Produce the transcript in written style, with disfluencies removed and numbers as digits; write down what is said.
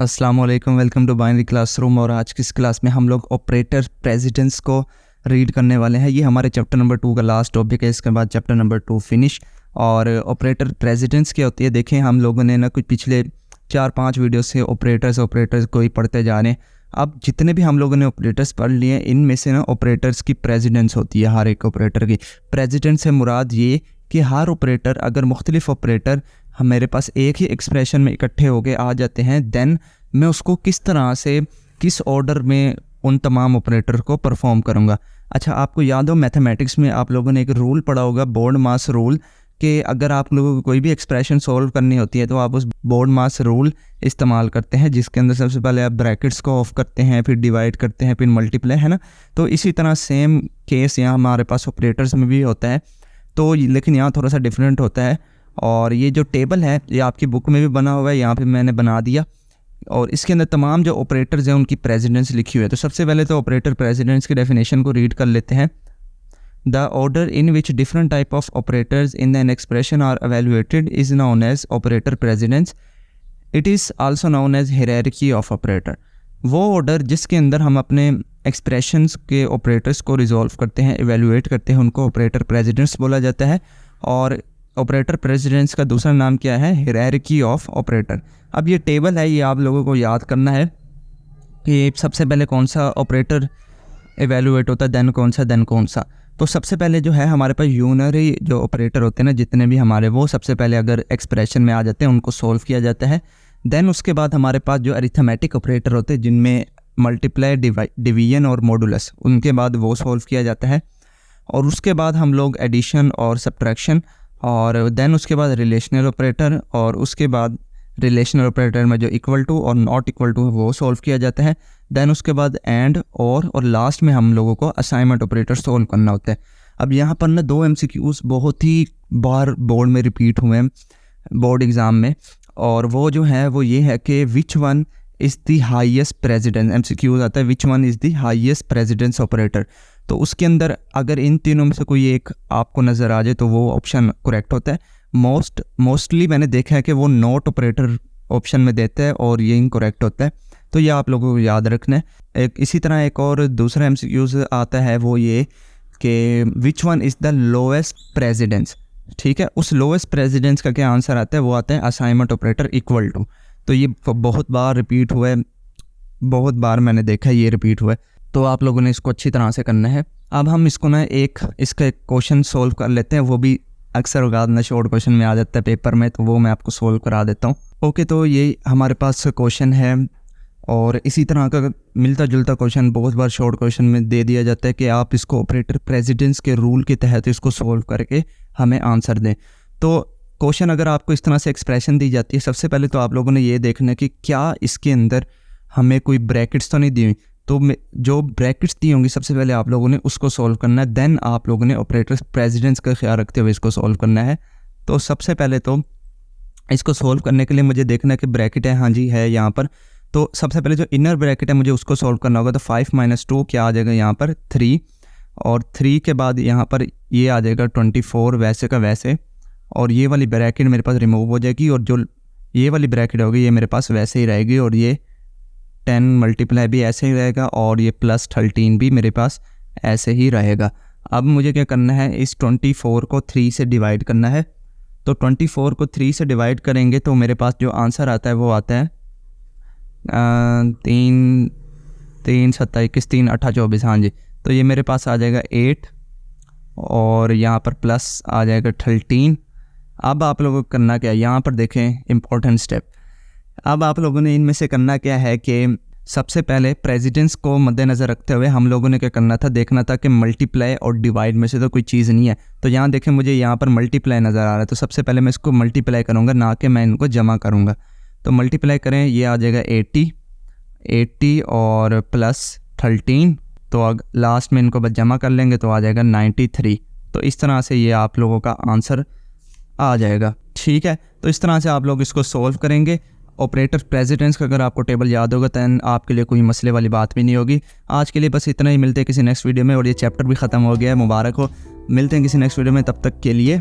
अस्सलाम वालेकुम, welcome to binary classroom. और आज की इस क्लास में हम लोग ऑपरेटर प्रेसिडेंस को रीड करने वाले हैं। ये हमारे चैप्टर नंबर 2 का लास्ट टॉपिक है। इसके बाद चैप्टर नंबर 2 फिनिश। और ऑपरेटर प्रेसिडेंस क्या होती है, देखें हम लोगों ने ना कुछ पिछले 4-5 वीडियो से ऑपरेटर्स को ही पढ़ते जा रहे हैं। अब जितने भी हम लोगों ने ऑपरेटर्स पढ़ लिए इनमें से ना ऑपरेटर्स की प्रेसिडेंस होती है। हर एक ऑपरेटर की प्रेसिडेंस से मुराद ये कि हर ऑपरेटर, अगर मुख्तलिफ ऑपरेटर मेरे पास एक ही एक्सप्रेशन में इकट्ठे होके आ जाते हैं, देन मैं उसको किस तरह से, किस ऑर्डर में उन तमाम ऑपरेटर को परफॉर्म करूँगा। अच्छा, आपको याद हो मैथमेटिक्स में आप लोगों ने एक रूल पढ़ा होगा, बोर्ड मास रूल, कि अगर आप लोगों को कोई भी एक्सप्रेशन सॉल्व करनी होती है तो आप उस बोर्ड मास रूल इस्तेमाल करते हैं, जिसके अंदर सबसे पहले आप ब्रैकेट्स को ऑफ करते हैं, फिर डिवाइड करते हैं, फिर मल्टीप्लाई, है ना। तो इसी तरह सेम केस यहाँ हमारे पास ऑपरेटर्स में भी होता है, तो लेकिन यहाँ थोड़ा सा डिफरेंट होता है। और ये जो टेबल है ये आपकी बुक में भी बना हुआ है, यहाँ पे मैंने बना दिया। और इसके अंदर तमाम जो ऑपरेटर्स हैं उनकी प्रेसिडेंस लिखी हुई है। तो सबसे पहले तो ऑपरेटर प्रेसिडेंस की डेफिनेशन को रीड कर लेते हैं। The order in which different type of operators in an expression are evaluated is known as operator precedence. It is also known as hierarchy of operator. वो ऑर्डर जिसके अंदर हम अपने एक्सप्रेशंस के ऑपरेटर्स को रिजॉल्व करते हैं, एवेल्युएट करते हैं, उनको ऑपरेटर प्रेसिडेंस बोला जाता है। और ऑपरेटर प्रेसिडेंस का दूसरा नाम क्या है? Hierarchy of operator. अब ये टेबल है, ये आप लोगों को याद करना है कि सबसे पहले कौन सा ऑपरेटर एवेल्युएट होता है, देन कौन सा। तो सबसे पहले जो है हमारे पास यूनरी जो ऑपरेटर होते हैं ना, जितने भी हमारे, वो सबसे पहले अगर एक्सप्रेशन में आ जाते हैं उनको सॉल्व किया जाता है। देन उसके बाद हमारे पास जो अरिथमेटिक ऑपरेटर होते हैं, जिनमें मल्टीप्लाई, डिवीजन और मॉडुलस, उनके बाद वो सॉल्व किया जाता है। और उसके बाद हम लोग एडिशन और सब्ट्रैक्शन, और देन उसके बाद रिलेशनल ऑपरेटर, और उसके बाद रिलेशनल ऑपरेटर में जो इक्वल टू और नॉट इक्वल टू है वो सॉल्व किया जाता है। देन उसके बाद एंड और लास्ट में हम लोगों को असाइनमेंट ऑपरेटर सॉल्व करना होता है। अब यहाँ पर ना 2 MCQs बहुत ही बार बोर्ड में रिपीट हुए हैं, बोर्ड एग्ज़ाम में। और वो जो है वो ये है कि which one is the highest precedence, MCQ आता है which one is the highest precedence operator. तो उसके अंदर अगर इन तीनों में से कोई एक आपको नज़र आ जाए तो वो ऑप्शन करेक्ट होता है। मोस्टली मैंने देखा है कि वो नॉट ऑपरेटर ऑप्शन में देता है और ये इनकरेक्ट होता है। तो ये आप लोगों को याद रखना है। इसी तरह एक और दूसरा MCQs आता है, वो ये कि which one is the lowest precedence. ठीक है, उस लोएस्ट प्रेसिडेंस का क्या आंसर आता है? वो आता है असाइनमेंट ऑपरेटर इक्वल टू। तो ये बहुत बार रिपीट हुआ है, बहुत बार मैंने देखा है ये रिपीट हुआ है। तो आप लोगों ने इसको अच्छी तरह से करना है। अब हम इसको ना इसका एक क्वेश्चन सोल्व कर लेते हैं। वो भी अक्सर औकात ना शॉर्ट क्वेश्चन में आ जाता है पेपर में, तो वो मैं आपको सोल्व करा देता हूँ। ओके, तो ये हमारे पास क्वेश्चन है। और इसी तरह का मिलता जुलता क्वेश्चन बहुत बार शॉर्ट क्वेश्चन में दे दिया जाता है कि आप इसको ऑपरेटर प्रेसिडेंस के रूल के तहत इसको सोल्व करके हमें आंसर दें। तो क्वेश्चन अगर आपको इस तरह से एक्सप्रेशन दी जाती है, सबसे पहले तो आप लोगों ने ये देखना है कि क्या इसके अंदर हमें कोई ब्रैकेट्स तो नहीं दी हुई। तो जो ब्रैकेट्स दी होंगी सबसे पहले आप लोगों ने उसको सॉल्व करना है। देन आप लोगों ने ऑपरेटर प्रेसिडेंस का ख्याल रखते हुए इसको सॉल्व करना है। तो सबसे पहले तो इसको सॉल्व करने के लिए मुझे देखना है कि ब्रैकेट है, हाँ जी है यहाँ पर। तो सबसे पहले जो इनर ब्रैकेट है मुझे उसको सॉल्व करना होगा। तो 5 - 2 क्या आ जाएगा यहाँ पर? 3। और 3 के बाद यहाँ पर ये आ जाएगा 24 वैसे का वैसे। और ये वाली ब्रैकेट मेरे पास रिमूव हो जाएगी, और जो ये वाली ब्रैकेट होगी ये मेरे पास वैसे ही रहेगी। और ये 10 मल्टीप्लाई भी ऐसे ही रहेगा, और ये +13 भी मेरे पास ऐसे ही रहेगा। अब मुझे क्या करना है? इस 24 को 3 से डिवाइड करना है। तो 24 को 3 से डिवाइड करेंगे तो मेरे पास जो आंसर आता है वो आता है 3 3 7 21 3 8 24, हाँ जी। तो ये मेरे पास आ जाएगा 8, और यहाँ पर प्लस आ जाएगा 13। अब आप लोगों को करना क्या है? यहाँ पर देखें इम्पोर्टेंट स्टेप। अब आप लोगों ने इनमें से करना क्या है कि सबसे पहले प्रेसिडेंस को मद्देनज़र रखते हुए हम लोगों ने क्या करना था, देखना था कि मल्टीप्लाई और डिवाइड में से तो कोई चीज़ नहीं है। तो यहाँ देखें, मुझे यहाँ पर मल्टीप्लाई नज़र आ रहा है, तो सबसे पहले मैं इसको मल्टीप्लाई करूँगा, ना कि मैं इनको जमा करूँगा। तो मल्टीप्लाई करें, ये आ जाएगा 80 और +13। तो लास्ट में इनको बस जमा कर लेंगे तो आ जाएगा 93। तो इस तरह से ये आप लोगों का आंसर आ जाएगा। ठीक है, तो इस तरह से आप लोग इसको सॉल्व करेंगे। ऑपरेटर प्रेसिडेंस का अगर आपको टेबल याद होगा तो आपके लिए कोई मसले वाली बात भी नहीं होगी। आज के लिए बस इतना ही, मिलते हैं किसी नेक्स्ट वीडियो में। और ये चैप्टर भी ख़त्म हो गया है, मुबारक हो। मिलते हैं किसी नेक्स्ट वीडियो में, तब तक के लिए